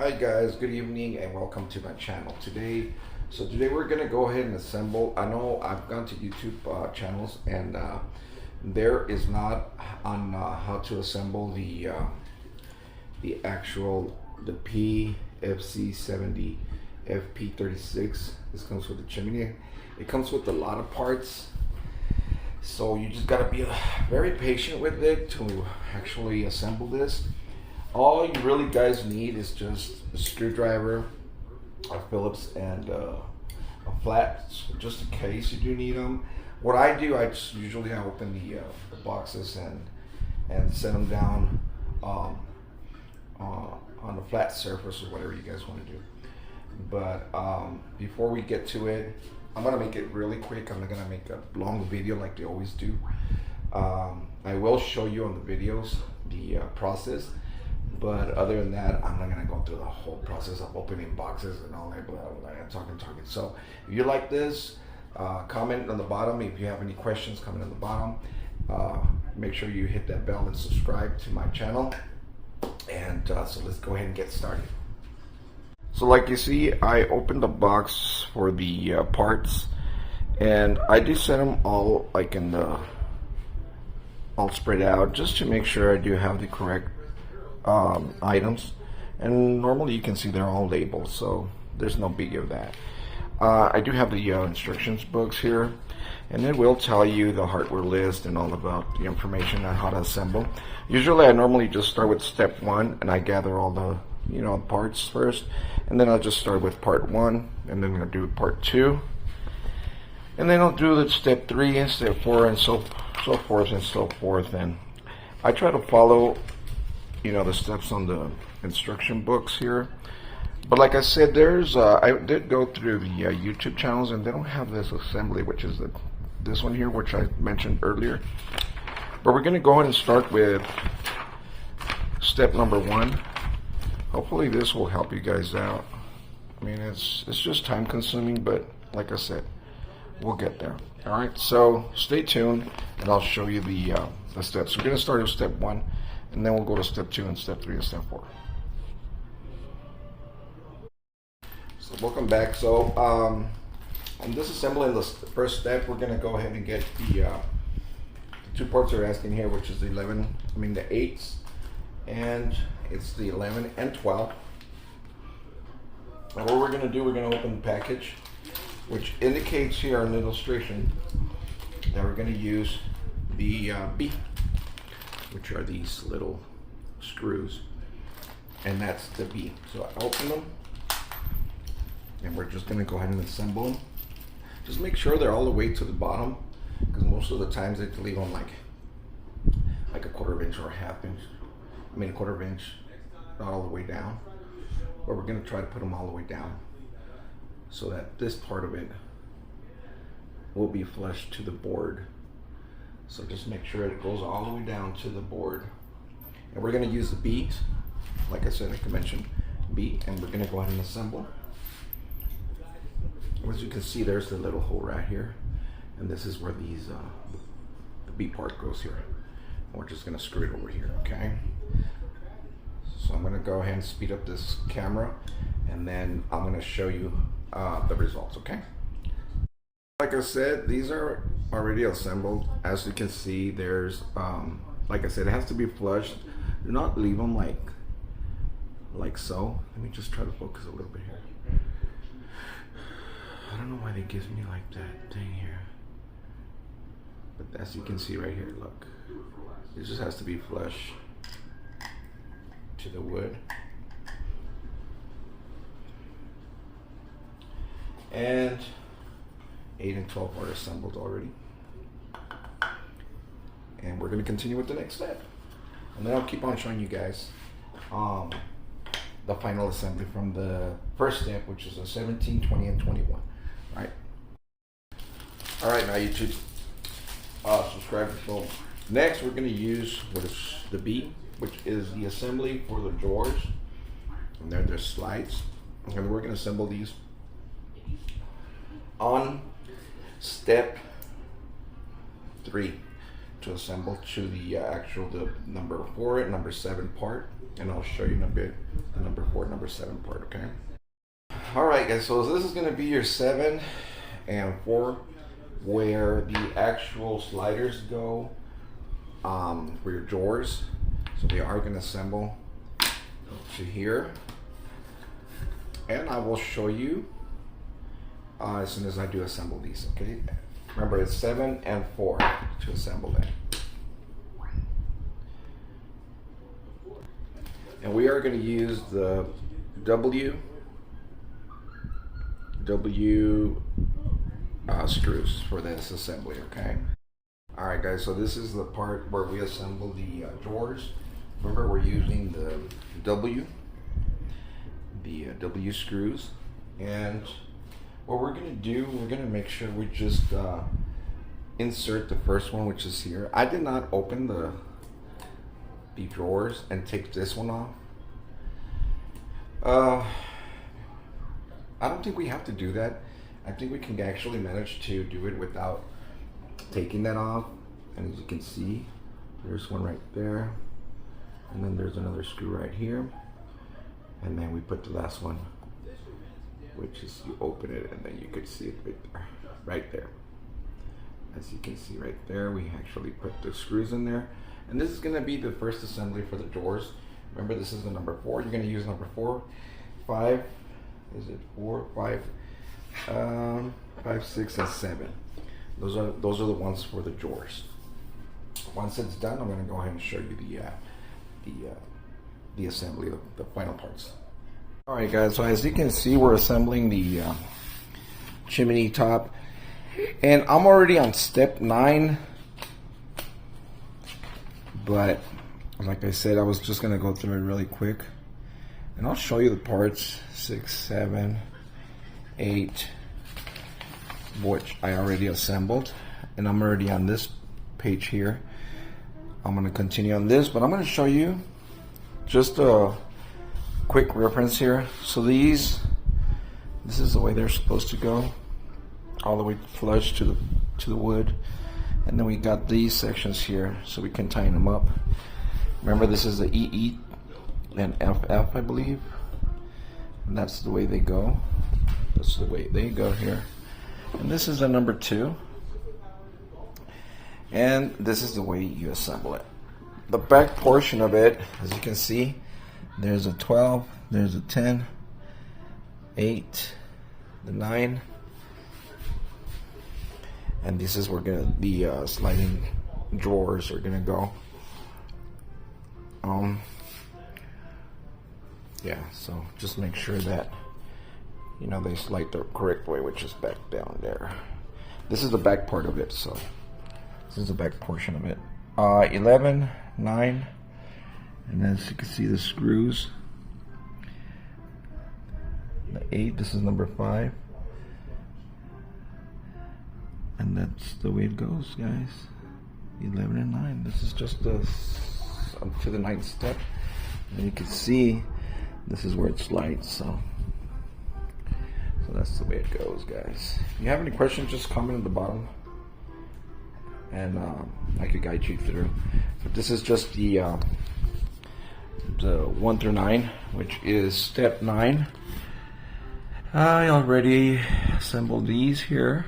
Hi guys, good evening and welcome to my channel. Today we're gonna go ahead and assemble. I know I've gone to YouTube channels and there is not on how to assemble the actual PFC70 FP36. This comes with the chimney. It comes with a lot of parts, so you just gotta be very patient with it to actually assemble this. All you really guys need is just a screwdriver, a Phillips, and a flat, just in case you do need them. What I do, I just usually open the boxes and set them down on a flat surface or whatever you guys want to do. But before we get to it, I'm gonna make it really quick. I'm not gonna make a long video like they always do. I will show you on the videos the process. But other than that, I'm not gonna go through the whole process of opening boxes and all that, blah, blah, blah, talking. So if you like this, comment on the bottom. If you have any questions, comment on the bottom. Make sure you hit that bell and subscribe to my channel. And so let's go ahead and get started. So like you see, I opened the box for the parts, and I do set them all like in the, all spread out, just to make sure I do have the correct items. And normally you can see they're all labeled, so there's no biggie of that. I do have the instructions books here, and it will tell you the hardware list and all about the information on how to assemble. Usually I normally just start with step 1 and I gather all the parts first, and then I'll just start with part 1, and then I'll do part 2, and then I'll do the step 3 and step 4 and so forth and so forth. And I try to follow the steps on the instruction books here. But like I said, there's I did go through the YouTube channels, and they don't have this assembly, which is this one here, which I mentioned earlier. But we're gonna go ahead and start with step number 1. Hopefully this will help you guys out. I mean, it's just time consuming, but like I said, we'll get there. All right, so stay tuned and I'll show you the steps. We're gonna start with step 1, and then we'll go to step 2 and step 3 and step 4. So welcome back. So on disassembling the first step, we're gonna go ahead and get the 2 parts they're asking here, which is the 8s, and it's the 11 and 12. And what we're gonna do, we're gonna open the package, which indicates here in the illustration that we're gonna use the B, which are these little screws, and that's the B. So I open them, and we're just gonna go ahead and assemble them. Just make sure they're all the way to the bottom, because most of the times they leave them like a 1/4 inch or a 1/2 inch. I mean, a 1/4 inch, not all the way down. But we're gonna try to put them all the way down, so that this part of it will be flush to the board. So just make sure it goes all the way down to the board. And we're gonna use the B, like I said, I can mention B, and we're gonna go ahead and assemble. As you can see, there's the little hole right here, and this is where these the B part goes here. And we're just gonna screw it over here, okay? So I'm gonna go ahead and speed up this camera, and then I'm gonna show you the results, okay? Like I said, these are already assembled. As you can see, there's like I said, it has to be flushed. Do not leave them like so. Let me just try to focus a little bit here. I don't know why they gives me like that thing here, but as you can see right here, look, it just has to be flush to the wood. And 8 and 12 are assembled already, and we're going to continue with the next step, and then I'll keep on showing you guys the final assembly from the first step, which is a 17, 20, and 21. Right. All right, now YouTube, subscribe. So next we're going to use what is the B, which is the assembly for the drawers, and there's slides, and we're going to assemble these on step 3. to assemble to the the number 4 and number 7 part, and I'll show you in a bit the number 4 and number 7 part. Okay. All right, guys. So this is going to be your 7 and 4, where the actual sliders go for your drawers. So we are going to assemble to here, and I will show you as soon as I do assemble these. Okay. Remember, it's 7 and 4 to assemble that. And we are going to use the W screws for this assembly, okay? Alright guys, so this is the part where we assemble the drawers. Remember, we're using the W screws, and what we're going to do, we're going to make sure we just insert the first one, which is here. I did not open the drawers and take this one off. I don't think we have to do that. I think we can actually manage to do it without taking that off. And as you can see, there's one right there, and then there's another screw right here, and then we put the last one, which is you open it and then you could see it right there. As you can see right there, we actually put the screws in there, and this is going to be the first assembly for the drawers. Remember, this is the number 4. You're going to use number 4, 5. Is it 4, 5, 5, 6, and 7? Those are the ones for the drawers. Once it's done, I'm going to go ahead and show you the assembly of the final parts. All right, guys. So as you can see, we're assembling the chimney top, and I'm already on step 9. But like I said, I was just going to go through it really quick, and I'll show you the parts 6, 7, 8, which I already assembled, and I'm already on this page here. I'm going to continue on this, but I'm going to show you just a quick reference here. So this is the way they're supposed to go, all the way flush to the wood, and then we got these sections here so we can tighten them up. Remember, this is the EE and FF, I believe, and that's the way they go. That's the way they go here. And this is a number 2, and this is the way you assemble it. The back portion of it, as you can see, there's a 12, there's a 10, 8, the 9, and this is where the sliding drawers are gonna go. Yeah, so just make sure that they slide the correct way, which is back down there. This is the back part of it, so this is the back portion of it. 11, 9, and as you can see, the screws. The 8, this is number 5, and that's the way it goes, guys. 11 and 9. This is just up to the 9th step, and you can see this is where it slides. So that's the way it goes, guys. If you have any questions, just comment at the bottom, and I could guide you through. But this is just the 1 through 9, which is step 9. I already assembled these here.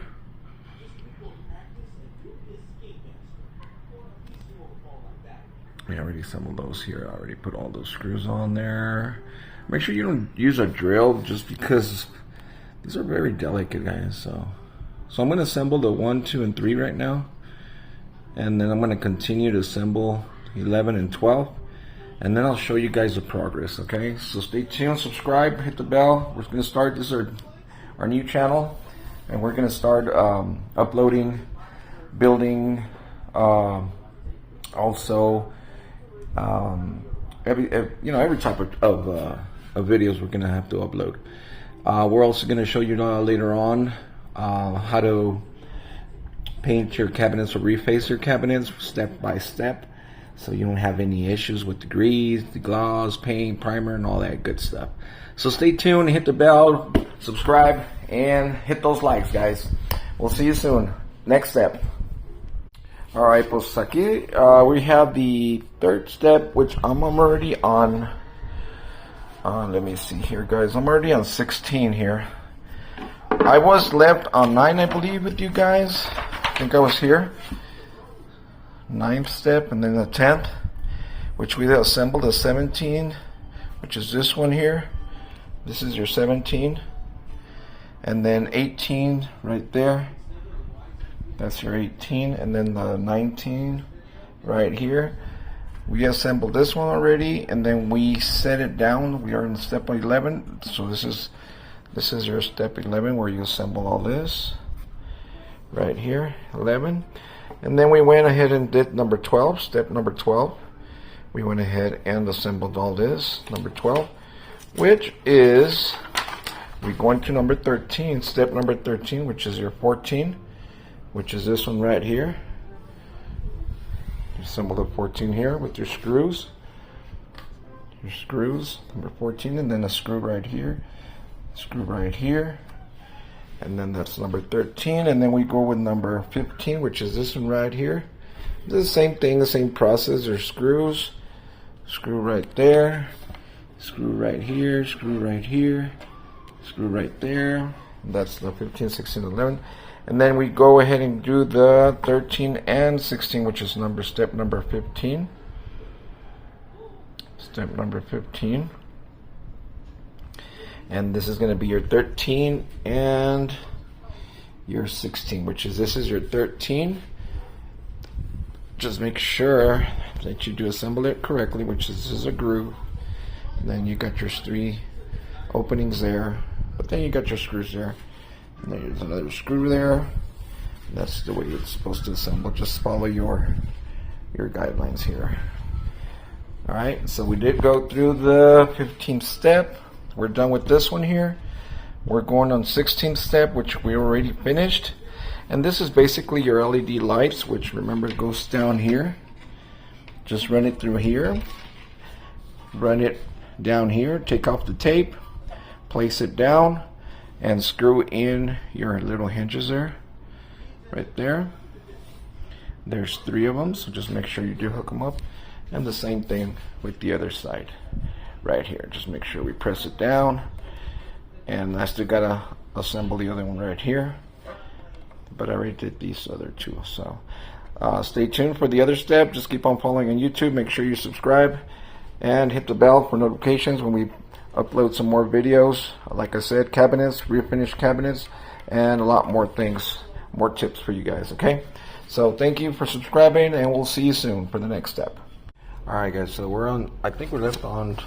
We already assembled those here. I already put all those screws on there. Make sure you don't use a drill, just because these are very delicate, guys. So I'm going to assemble the 1, 2, and 3 right now, and then I'm going to continue to assemble 11 and 12, and then I'll show you guys the progress. Okay, so stay tuned, subscribe, hit the bell. We're going to start this our new channel, and we're going to start uploading, building, also every type of videos we're gonna have to upload. We're also gonna show you later on how to paint your cabinets or reface your cabinets step by step, so you don't have any issues with the grease, the gloss, paint, primer, and all that good stuff. So stay tuned, hit the bell, subscribe, and hit those likes, guys. We'll see you soon. Next step. All right, pues aquí we have the third step, which I'm already on. Let me see here, guys. I'm already on 16 here. I was left on 9, I believe, with you guys. I think I was here. 9th step, and then the 10th, which we assembled a 17, which is this one here. This is your 17. And then 18 right there. That's your 18. And then the 19 right here. We assembled this one already, and then we set it down. We are in step 11. So this is your step 11, where you assemble all this right here, 11. And then we went ahead and did number 12, step number 12. We went ahead and assembled all this, number 12, which is, we're going to number 13, step number 13, which is your 14, which is this one right here. You assemble the 14 here with your screws, number 14, and then a screw right here, and then that's number 13, and then we go with number 15, which is this one right here. The same thing, the same process. There's screws, screw right there, screw right here, screw right here, screw right there. That's the 15, 16, 11. And then we go ahead and do the 13 and 16, which is step number 15. Step number 15. And this is going to be your 13 and your 16, which is, this is your 13. Just make sure that you do assemble it correctly, which is, this is a groove. And then you got your 3 openings there, but then you got your screws there. And there's another screw there. That's the way it's supposed to assemble. Just follow your guidelines here. All right, so we did go through the 15th step. We're done with this one here. We're going on 16th step, which we already finished. And this is basically your LED lights, which, remember, goes down here. Just run it through here. Run it down here. Take off the tape. Place it down. And screw in your little hinges there. Right there. There's 3 of them, so just make sure you do hook them up. And the same thing with the other side. Right here, just make sure we press it down, and I still gotta assemble the other one right here, but I already did these other 2. So stay tuned for the other step. Just keep on following on YouTube. Make sure you subscribe and hit the bell for notifications when we upload some more videos. Like I said, cabinets, refinished cabinets, and a lot more things, more tips for you guys. Okay, so thank you for subscribing, and we'll see you soon for the next step. All right, guys, so we're on, I think we're left on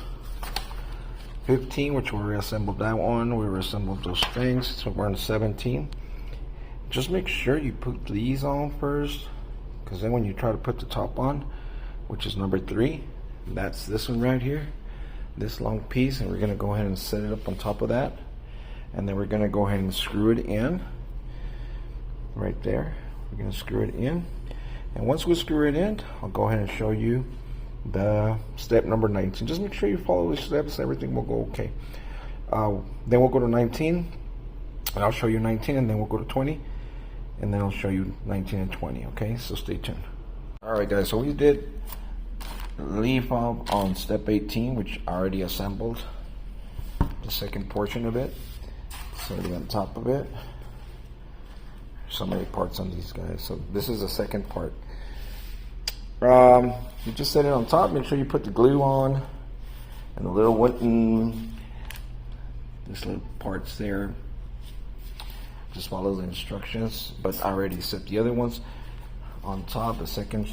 15, which we reassembled that one. We reassembled those things, so we're on 17. Just make sure you put these on first, because then when you try to put the top on, which is number 3, that's this one right here, this long piece, and we're going to go ahead and set it up on top of that, and then we're going to go ahead and screw it in right there. We're going to screw it in, and once we screw it in, I'll go ahead and show you the step number 19. Just make sure you follow the steps, everything will go okay. Then we'll go to 19, and I'll show you 19, and then we'll go to 20, and then I'll show you 19 and 20. Okay, so stay tuned. All right, guys, so we did leave off on step 18, which I already assembled the second portion of it. It's already on top of it. So many parts on these guys, so this is the second part. You just set it on top. Make sure you put the glue on and the little wooden, these little parts there. Just follow the instructions, but I already set the other ones on top, the second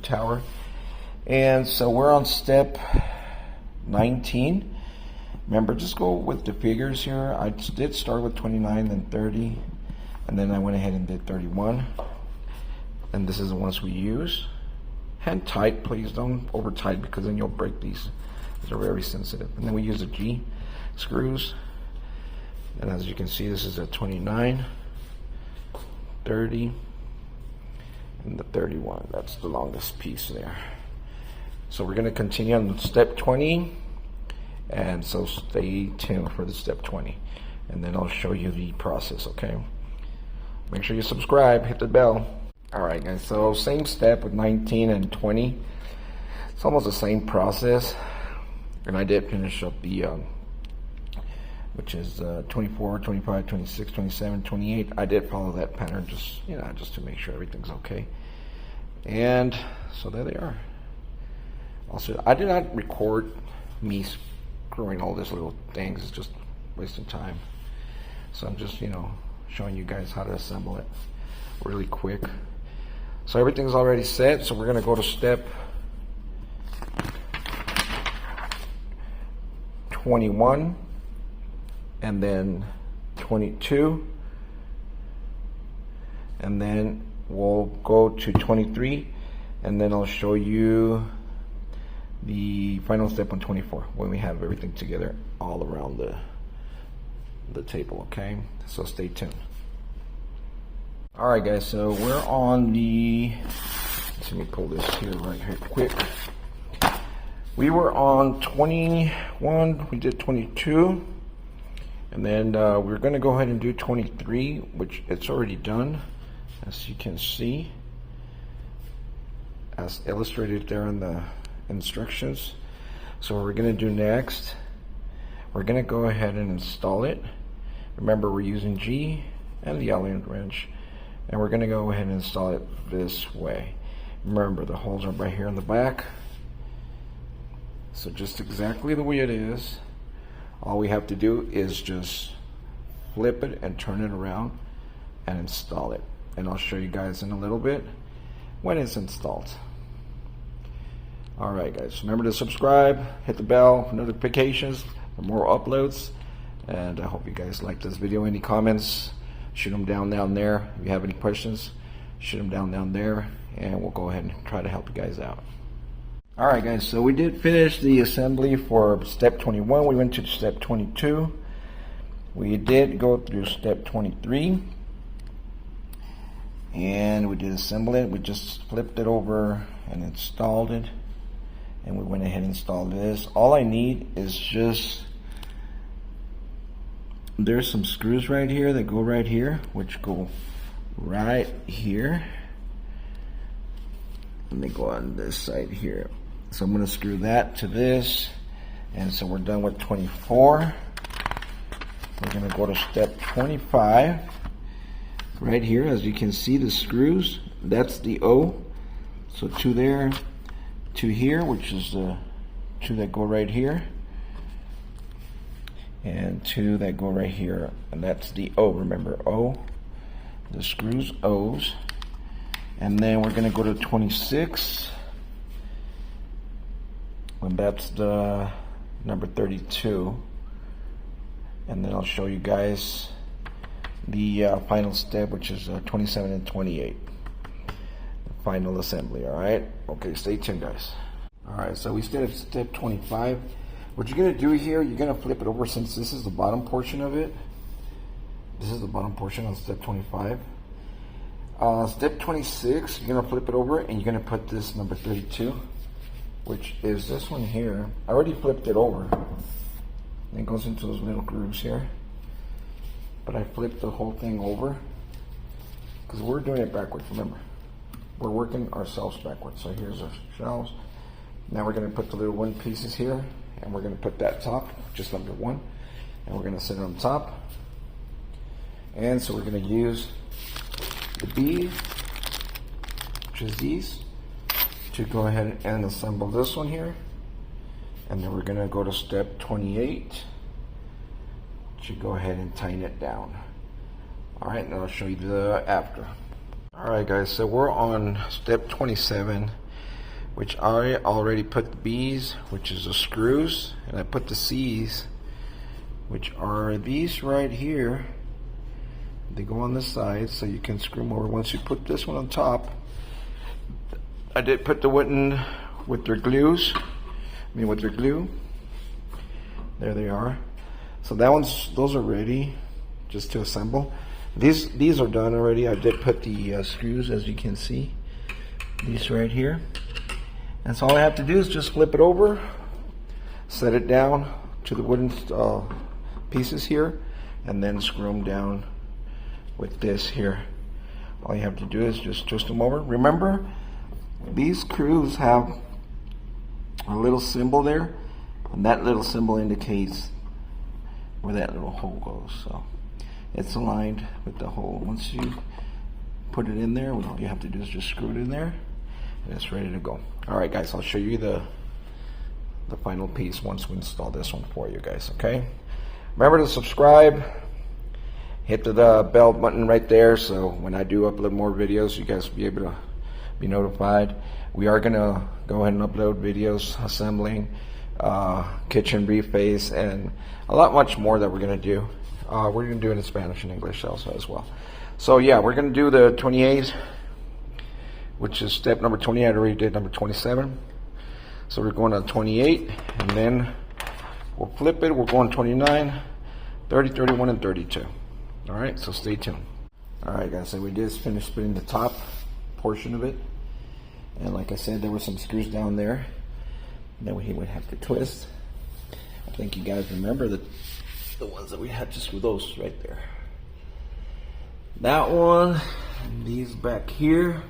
tower. And so we're on step 19. Remember, just go with the figures here. I did start with 29, then 30, and then I went ahead and did 31. And this is the ones we use. Hand tight, please don't over tight, because then you'll break these. These are very sensitive. And then we use the G screws. And as you can see, this is a 29, 30, and the 31. That's the longest piece there. So we're going to continue on step 20. And so stay tuned for the step 20. And then I'll show you the process, okay? Make sure you subscribe, hit the bell. Alright guys, so same step with 19 and 20. It's almost the same process. And I did finish up the, which is 24, 25, 26, 27, 28. I did follow that pattern just, you know, just to make sure everything's okay. And so there they are. Also, I did not record me screwing all these little things. It's just wasting time. So I'm just, you know, showing you guys how to assemble it really quick. So everything's already set, so we're going to go to step 21 and then 22, and then we'll go to 23, and then I'll show you the final step on 24 when we have everything together all around the table. Okay, so stay tuned. Alright guys, so we're on the, let me pull this here right here quick. We were on 21, we did 22, and then we're going to go ahead and do 23, which it's already done, as you can see, as illustrated there in the instructions. So what we're going to do next, we're going to go ahead and install it. Remember, we're using G and the Allen wrench. And we're going to go ahead and install it this way. Remember, the holes are right here in the back. So just exactly the way it is. All we have to do is just flip it and turn it around and install it. And I'll show you guys in a little bit when it's installed. Alright guys, remember to subscribe, hit the bell for notifications for more uploads. And I hope you guys like this video. Any comments? Shoot them down there. If you have any questions, shoot them down there, and we'll go ahead and try to help you guys out. Alright guys, so we did finish the assembly for step 21. We went to step 22. We did go through step 23, and we did assemble it. We just flipped it over and installed it, and we went ahead and installed this. All I need is just, there's some screws right here that go right here, which go right here, and they go on this side here. So I'm going to screw that to this, and so we're done with 24. We're going to go to step 25. Right here, as you can see, the screws, that's the O. So two there, two here, which is the two that go right here, and two that go right here, and that's the O. Remember, O, the screws, O's. And then we're going to go to 26, and that's the number 32. And then I'll show you guys the final step, which is 27 and 28, the final assembly. All right, okay, stay tuned guys. All right, so we still have step 25. What you're going to do here, you're going to flip it over, since this is the bottom portion of it. This is the bottom portion on step 25. Step 26, you're going to flip it over, and you're going to put this number 32, which is this one here. I already flipped it over. And it goes into those little grooves here. But I flipped the whole thing over, because we're doing it backwards, remember. We're working ourselves backwards. So here's our shelves. Now we're going to put the little wooden pieces here, and we're going to put that top, just number one, and we're going to sit it on top. And so we're going to use the B, which is these, to go ahead and assemble this one here. And then we're going to go to step 28 to go ahead and tighten it down. Alright, now I'll show you the after. Alright guys, so we're on step 27, which I already put the B's, which is the screws, and I put the C's, which are these right here. They go on the side, so you can screw them over. Once you put this one on top, I did put the wooden with their glues, with their glue. There they are. So those are ready just to assemble. These are done already. I did put the screws, as you can see, these right here. And so all I have to do is just flip it over, set it down to the wooden pieces here, and then screw them down with this here. All you have to do is just twist them over. Remember, these screws have a little symbol there, and that little symbol indicates where that little hole goes. So it's aligned with the hole. Once you put it in there, all you have to do is just screw it in there, and it's ready to go. All right, guys, I'll show you the final piece once we install this one for you guys, okay? Remember to subscribe, hit the bell button right there, so when I do upload more videos, you guys will be able to be notified. We are gonna go ahead and upload videos assembling kitchen reface and a lot much more that we're gonna do. We're gonna do it in Spanish and English also as well. So yeah, we're gonna do the 28, which is step number 28. I already did number 27. So we're going to 28, and then we'll flip it. We're going 29, 30, 31, and 32. All right, so stay tuned. All right, guys, so we just finished putting the top portion of it. And like I said, there were some screws down there that we would have to twist. I think you guys remember the ones that we had to screw those right there. That one, and these back here,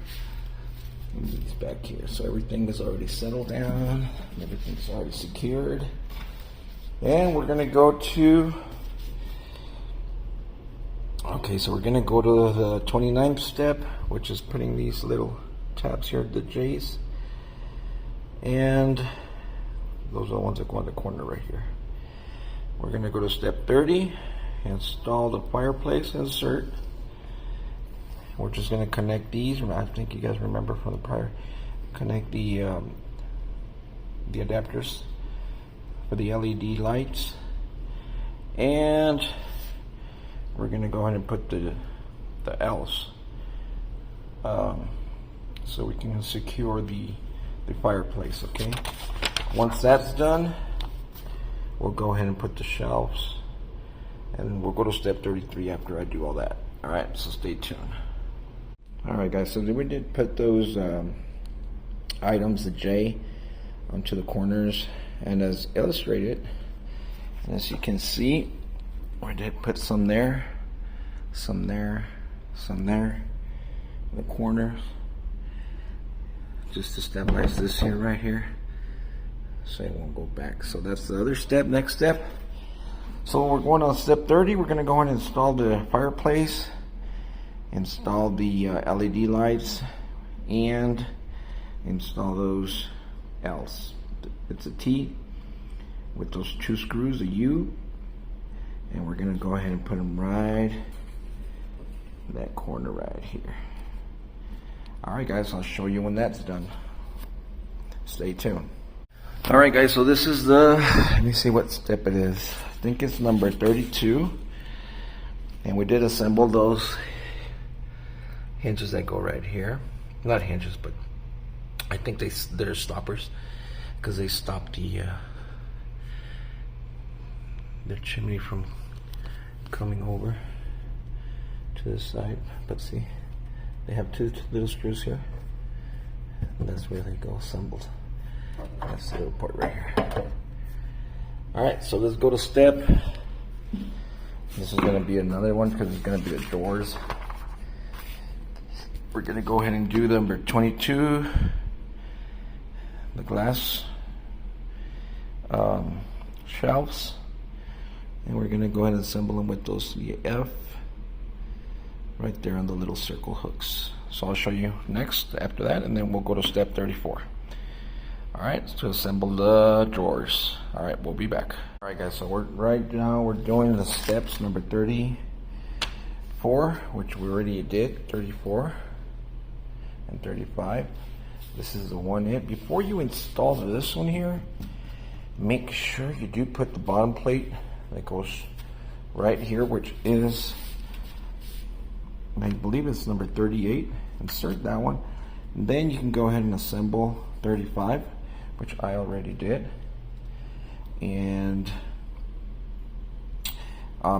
and these back here. So everything is already settled down, and everything's already secured. And we're gonna go to, okay, so we're gonna go to the 29th step, which is putting these little tabs here, the J's. And those are the ones that go in the corner right here. We're gonna go to step 30, install the fireplace insert. We're just gonna connect these. I think you guys remember from the prior, connect the adapters for the LED lights. And we're gonna go ahead and put the L's so we can secure the fireplace, okay? Once that's done, we'll go ahead and put the shelves, and we'll go to step 33 after I do all that. All right, so stay tuned. All right, guys, so we did put those items, the J, onto the corners, and as illustrated, and as you can see, we did put some there, some there, some there, in the corners, just to stabilize this here, right here, so it won't go back. So that's the other step, next step. So we're going on step 30. We're gonna go ahead and install the fireplace, install the LED lights, and install those L's. It's a T with those two screws, a U, and we're gonna go ahead and put them right in that corner right here. All right, guys, I'll show you when that's done. Stay tuned. All right, guys, so this is the, let me see what step it is. I think it's number 32, and we did assemble those hinges that go right here. Not hinges, but I think they're stoppers, because they stop the chimney from coming over to this side. But see, they have two little screws here, and that's where they go assembled. That's the little part right here. All right, so let's go to step. This is going to be another one because it's going to be the doors. We're going to go ahead and do number 22, the glass shelves, and we're going to go ahead and assemble them with those F right there on the little circle hooks. So I'll show you next after that, and then we'll go to step 34. All right, to assemble the drawers. All right, we'll be back. All right, guys, so right now we're doing the steps number 34, which we already did, 34 and 35. This is the one in. Before you install this one here, make sure you do put the bottom plate that goes right here, which is, I believe it's number 38. Insert that one. And then you can go ahead and assemble 35, which I already did. And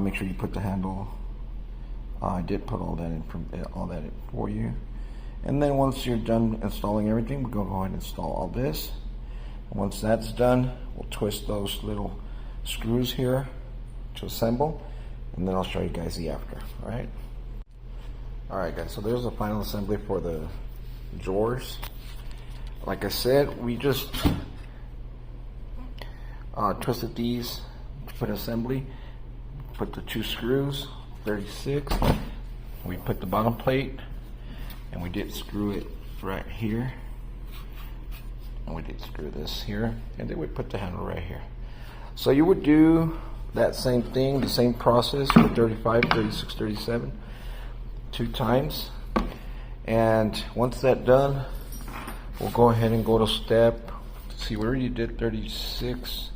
make sure you put the handle. I did put all that in for you. And then once you're done installing everything, we're going to go ahead and install all this. And once that's done, we'll twist those little screws here to assemble, and then I'll show you guys the after. All right. Alright guys, so there's the final assembly for the drawers. Like I said, we just twisted these to put assembly. Put the 2 screws, 36. We put the bottom plate, and we did screw it right here. And we did screw this here, and then we put the handle right here. So you would do that same thing, the same process for 35, 36, 37, 2 times. And once that's done, we'll go ahead and go to step, see, we already did 36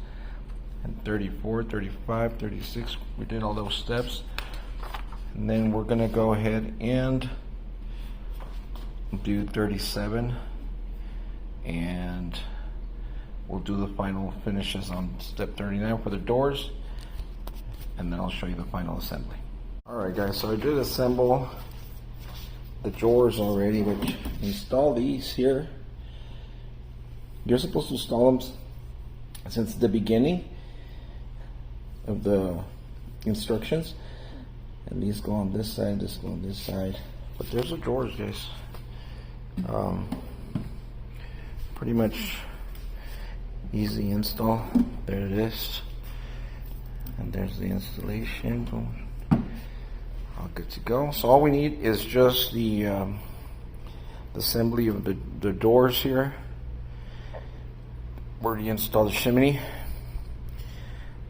and 34, 35, 36. We did all those steps. And then we're gonna go ahead and do 37, and we'll do the final finishes on step 39 for the doors, and then I'll show you the final assembly. Alright guys, so I did assemble the drawers already, which install these here. You're supposed to install them since the beginning of the instructions, and these go on this side, this go on this side, but there's the drawers, guys. Pretty much easy install. There it is, and there's the installation. Boom. All good to go. So all we need is just the assembly of the doors here. We already installed the chimney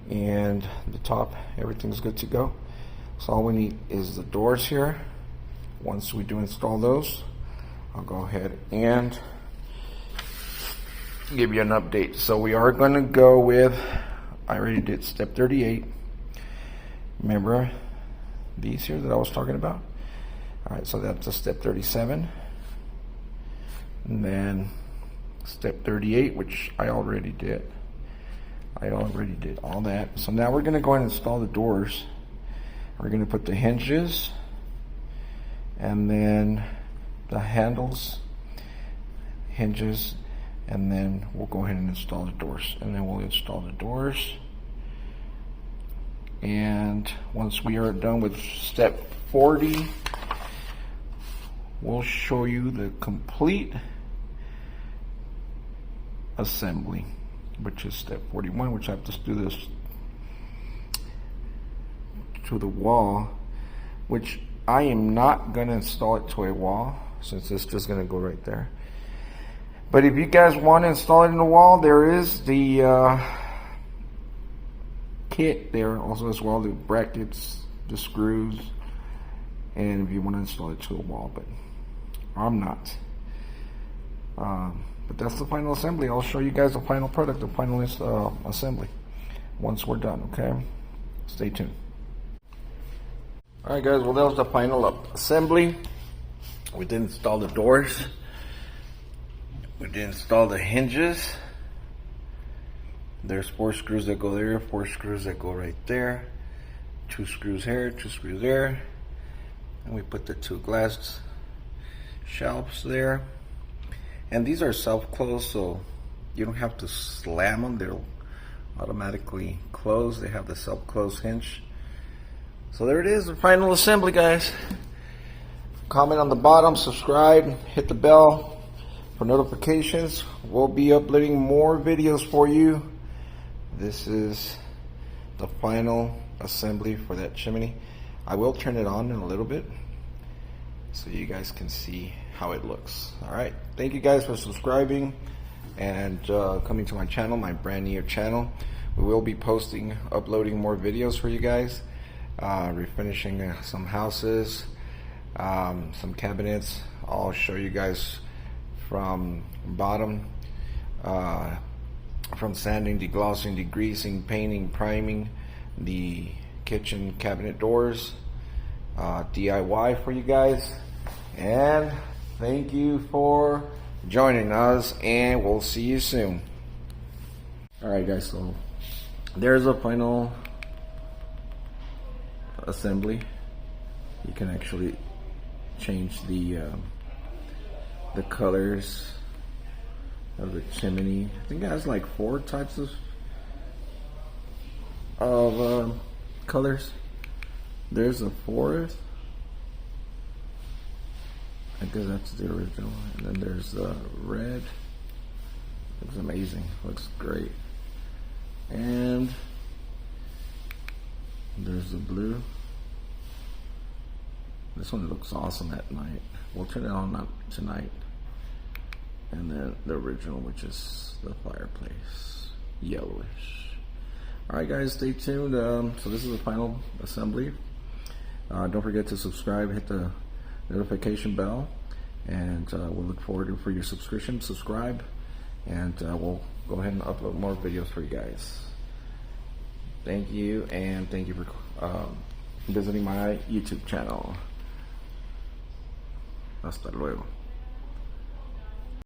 and the top. Everything's good to go. So all we need is the doors here. Once we do install those, I'll go ahead and give you an update. So we are going to go with, I already did step 38. Remember these here that I was talking about? Alright, so that's a step 37. And then step 38, which I already did. I already did all that. So now we're going to go ahead and install the doors. We're going to put the hinges and then the handles, hinges, and then we'll go ahead and install the doors. And then we'll install the doors. And once we are done with step 40, we'll show you the complete assembly, which is step 41, which I have to do this to the wall, which I am not going to install it to a wall, since it's just going to go right there. But if you guys want to install it in the wall, there is the kit there also as well, the brackets, the screws, and if you want to install it to a wall, but I'm not. But that's the final assembly. I'll show you guys the final product, the final assembly, once we're done, okay? Stay tuned. Alright guys, well that was the final assembly. We did install the doors. We did install the hinges. There's 4 screws that go there, 4 screws that go right there. 2 screws here, 2 screws there. And we put the 2 glass shelves there. And these are self-close, so you don't have to slam them. They'll automatically close. They have the self-close hinge. So there it is, the final assembly, guys. Comment on the bottom, subscribe, hit the bell for notifications. We'll be uploading more videos for you. This is the final assembly for that chimney. I will turn it on in a little bit so you guys can see how it looks. Alright, thank you guys for subscribing and coming to my channel, my brand new channel. We will be posting, uploading more videos for you guys. Refinishing some houses, some cabinets. I'll show you guys from bottom, from sanding, deglossing, degreasing, painting, priming, the kitchen cabinet doors, DIY for you guys. And thank you for joining us, and we'll see you soon. Alright guys, so there's a final assembly. You can actually change the colors of the chimney. I think it has like 4 types of colors. There's a 4th, I guess that's the original. And then there's the red. Looks amazing. Looks great. And there's the blue. This one looks awesome at night. We'll turn it on tonight. And then the original, which is the fireplace, yellowish. All right, guys, stay tuned. So this is the final assembly. Don't forget to subscribe, hit the notification bell, and we'll look forward for your subscription. Subscribe, and we'll go ahead and upload more videos for you guys. Thank you, and thank you for visiting my YouTube channel. Hasta luego.